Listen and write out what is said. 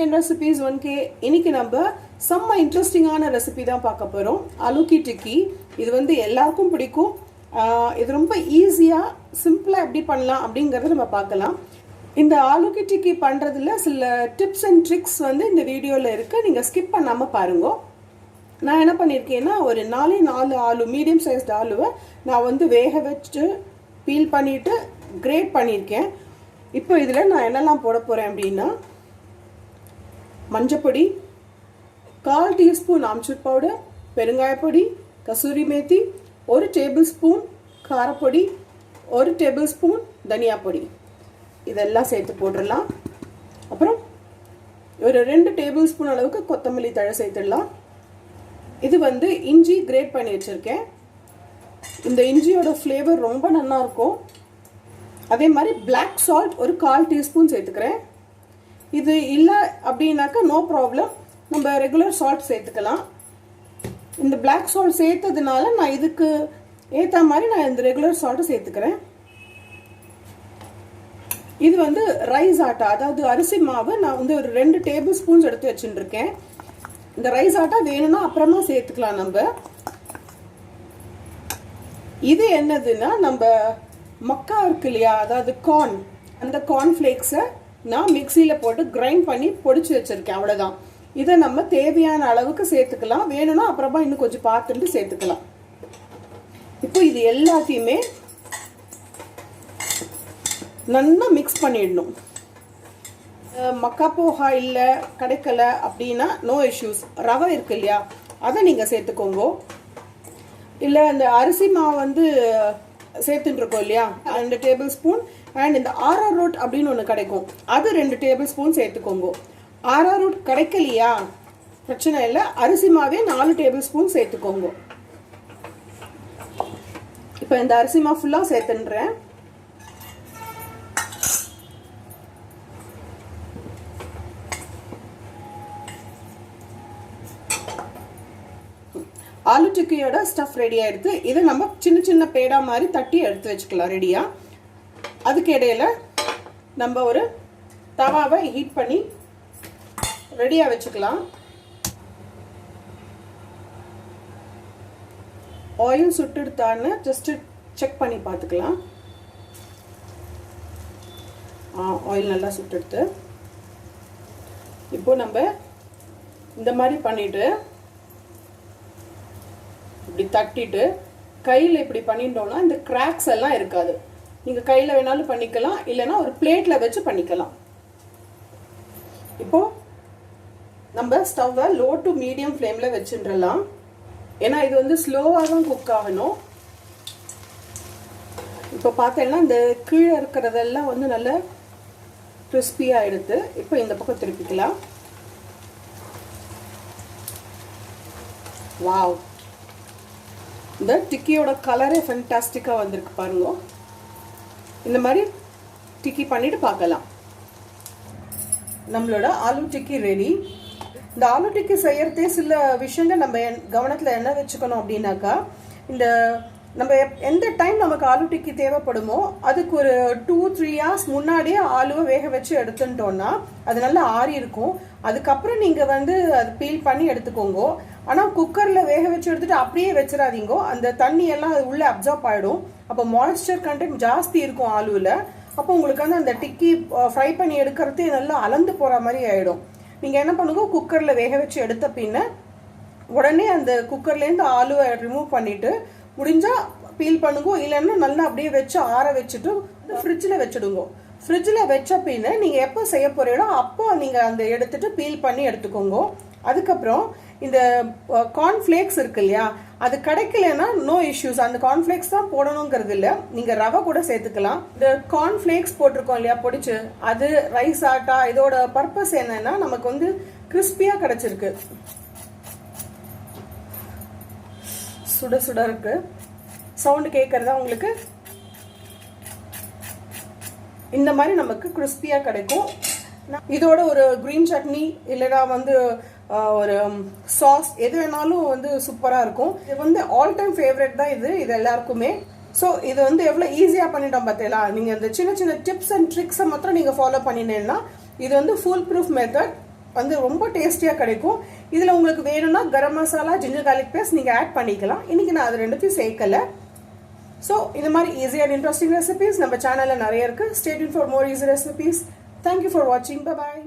Indian recipes 1K. இன்னைக்கு நம்ம செம்ம இன்ட்ரஸ்டிங்கான ரெசிபி தான் பார்க்க போறோம். ஆலூக்கி டிக்கி. இது வந்து எல்லாருக்கும் பிடிக்கும். இது ரொம்ப ஈஸியா சிம்பிளா எப்படி பண்ணலாம் அப்படிங்கறத நம்ம பார்க்கலாம். இந்த ஆலூக்கி டிக்கி பண்றதுல சில டிப்ஸ் அண்ட் ட்ரிக்ஸ் வந்து இந்த வீடியோல இருக்கு. நீங்க ஸ்கிப் பண்ணாம பாருங்க. நான் என்ன பண்ணிருக்கேன்னா ஒரு 4 ஆலு மீடியம் சைஸ்ட் ஆலுவை நான் வந்து வேக வச்சு பீல் பண்ணிட்டு கிரேட் பண்ணிருக்கேன். இப்போ இதுல நான் என்னெல்லாம் போட போறேன் அப்படின்னா மஞ்சப்பொடி, 1/4 டீஸ்பூன் ஆம்ச்சூர் பவுடர், பெருங்காயப்பொடி, கசூரி மேத்தி, 1 டேபிள்ஸ்பூன் காரப்பொடி, 1 டேபிள்ஸ்பூன் தனியா பொடி இதெல்லாம் சேர்த்து போட்டுடலாம். அப்புறம் ஒரு 2 டேபிள்ஸ்பூன் அளவுக்கு கொத்தமல்லி தழை சேர்த்துடலாம். இது வந்து இஞ்சி கிரேட் பண்ணி வச்சிருக்கேன். இந்த இஞ்சியோட ஃப்ளேவர் ரொம்ப நல்லா இருக்கும். அதே மாதிரி பிளாக் சால்ட் ஒரு 1/4 டீஸ்பூன் சேர்த்துக்கிறேன். இது இல்லை அப்படின்னாக்கா நோ ப்ராப்ளம், நம்ம ரெகுலர் சால்ட் சேர்த்துக்கலாம். இந்த பிளாக் சால்ட் சேர்த்ததுனால நான் இதுக்கு ஏற்ற மாதிரி நான் இந்த ரெகுலர் சால்ட்டை சேர்த்துக்கிறேன். இது வந்து ரைஸ் ஆட்டா, அதாவது அரிசி மாவு நான் வந்து ஒரு 2 டேபிள் ஸ்பூன்ஸ் எடுத்து வச்சுருக்கேன். இந்த ரைஸ் ஆட்டா வேணும்னா அப்புறமா சேர்த்துக்கலாம் நம்ம. இது என்னதுன்னா நம்ம மக்கா இருக்கு இல்லையா, அதாவது கார்ன், அந்த கார்ன் ஃப்ளேக்ஸை நான் மிக்சியில் போட்டு கிரைண்ட் பண்ணி பொடிச்சு வச்சிருக்கேன். அவ்வளோதான். இதை நம்ம தேவையான அளவுக்கு சேர்த்துக்கலாம். வேணும்னா அப்புறமா இன்னும் கொஞ்சம் பார்த்துட்டு சேர்த்துக்கலாம். இப்போ இது எல்லாத்தையுமே நல்லா மிக்ஸ் பண்ணிடணும். மக்கா போஹா இல்லை கிடைக்கல அப்படின்னா நோ இஷ்யூஸ், ரவை இருக்கு இல்லையா அதை நீங்கள் சேர்த்துக்கோங்க. இல்லை அந்த அரிசி மாவு வந்து சேர்த்துட்டு இருக்கோம் இல்லையா 2 டேபிள் ஸ்பூன், அண்ட் இந்த ஆரோரூட் அப்படின்னு ஒன்று கிடைக்கும், அது 2 டேபிள் ஸ்பூன் சேர்த்துக்கோங்க. ஆரோரூட் கிடைக்கலையா பிரச்சனை இல்லை, அரிசி மாவே 4 டேபிள் ஸ்பூன் சேர்த்துக்கோங்க. இப்போ இந்த அரிசி மாவு ஃபுல்லாக சேர்த்துன்றேன். ஆலு டிக்கியோட ஸ்டஃப் ரெடி ஆயிடுது. இதை நம்ம சின்ன சின்ன பேடா மாதிரி தட்டி எடுத்து வச்சுக்கலாம் ரெடியா. அதுக்கு இடையில நம்ம ஒரு தவாவை ஹீட் பண்ணி ரெடியா வச்சுக்கலாம். ஆயில் சுட்டுடுத்தான்னு ஜஸ்ட் செக் பண்ணி பார்த்துக்கலாம். ஆயில் நல்லா சுட்டுடுத்து. இப்போ நம்ம இந்த மாதிரி பண்ணிட்டு இப்படி தட்டிட்டு கையில் இப்படி பண்ணிட்டோம்னா இந்த கிராக்ஸ் எல்லாம் இருக்காது. நீங்கள் கையில் வேணாலும் பண்ணிக்கலாம், இல்லைன்னா ஒரு பிளேட்டில் வச்சு பண்ணிக்கலாம். இப்போ நம்ம ஸ்டவ்வை லோ டு மீடியம் ஃப்ளேமில் வச்சுடலாம். ஏன்னா இது வந்து ஸ்லோவாக தான் குக் ஆகணும். இப்போ பார்த்தீங்கன்னா இந்த கீழே இருக்கிறதெல்லாம் வந்து நல்லா கிறிஸ்பியாக எடுத்து இப்போ இந்த பக்கம் திருப்பிக்கலாம். வாவ், இந்த டிக்கியோட கலரே ஃபேண்டாஸ்டிக்காக வந்திருக்கு பாருங்க. இந்த மாதிரி டிக்கி பண்ணிட்டு பார்க்கலாம். நம்மளோட ஆலு டிக்கி ரெடி. இந்த ஆலு டிக்கி செய்யறதே சில விஷயங்கள் நம்ம கவனத்தில் என்ன வச்சுக்கணும் அப்படின்னாக்கா, இந்த நம்ம எந்த டைம் நமக்கு ஆலு டிக்கி தேவைப்படுமோ அதுக்கு ஒரு 2-3 hours முன்னாடியே ஆலுவை வேக வச்சு எடுத்துட்டோம்னா அது நல்லா ஆறி இருக்கும். அதுக்கப்புறம் நீங்கள் வந்து அது பீல் பண்ணி எடுத்துக்கோங்க. ஆனால் குக்கரில் வேக வச்சு எடுத்துட்டு அப்படியே வச்சிடாதீங்க, அந்த தண்ணி எல்லாம் அது உள்ளே அப்சார்ப் ஆகிடும். அப்போ மாய்ஸ்சர் கண்டென்ட் ஜாஸ்தி இருக்கும் ஆலுவில். அப்போ உங்களுக்கு வந்து அந்த டிக்கி ஃப்ரை பண்ணி எடுக்கிறதே நல்லா அலந்து போகிற மாதிரி ஆகிடும். நீங்கள் என்ன பண்ணுங்க, குக்கரில் வேக வச்சு எடுத்த பின்ன உடனே அந்த குக்கர்லேருந்து ஆலுவை ரிமூவ் பண்ணிவிட்டு முடிஞ்சால் பீல் பண்ணுங்க, இல்லைன்னா நல்லா அப்படியே வச்சு ஆற வச்சுட்டு ஃப்ரிட்ஜில் வச்சுடுங்க. ஃப்ரிட்ஜில் வச்ச பின்ன நீங்கள் எப்போ செய்ய போகிறீங்களோ அப்போ நீங்கள் அந்த எடுத்துட்டு பீல் பண்ணி எடுத்துக்கோங்க. அதுக்கப்புறம் இந்த கார்ன்ஃப்ளேக்ஸ் இருக்கு இல்லையா, அது கிடைக்கலன்னா நோ இஷ்யூஸ், அந்த கார்ன்ஃப்ளேக்ஸ் தான் போடணுங்கிறது இல்லை, நீங்கள் ரவை கூட சேர்த்துக்கலாம். இந்த கார்ன்ஃப்ளேக்ஸ் போட்டிருக்கோம் இல்லையா பொடிச்சு, அது ரைஸ் ஆட்டா, இதோட பர்பஸ் என்னன்னா நமக்கு வந்து கிறிஸ்பியாக கிடைச்சிருக்கு. சுட சுட இருக்கு, சவுண்டு கேட்கறதா உங்களுக்கு? இந்த மாதிரி நமக்கு கிறிஸ்பியாக கிடைக்கும். இதோட ஒரு கிரீன் சட்னி இல்லைனா வந்து ஒரு சாஸ் எது வேணாலும் வந்து சூப்பராக இருக்கும். இது வந்து ஆல் டைம் ஃபேவரட் தான் இது எல்லாருக்குமே. ஸோ இது வந்து எவ்வளோ ஈஸியாக பண்ணிட்டோம் பார்த்தீங்களா. நீங்கள் இந்த சின்ன சின்ன டிப்ஸ் அண்ட் ட்ரிக்ஸை மாத்திரம் நீங்கள் ஃபாலோ பண்ணினீங்கன்னா இது வந்து ஃபுல் ப்ரூஃப் மெத்தட். வந்து ரொம்ப டேஸ்டியாக கிடைக்கும். இதில் உங்களுக்கு வேணும்னா garam masala, ginger garlic paste நீங்கள் ஆட் பண்ணிக்கலாம். இன்றைக்கி நான் அது ரெண்டுத்தையும் சேர்க்கலை. ஸோ இந்த மாதிரி ஈஸி அண்ட் இன்ட்ரெஸ்டிங் ரெசிபீஸ் நம்ம சேனலில் நிறைய இருக்குது. Stay tune for more easy recipes. Thank you for வாட்சிங். பை பாய்.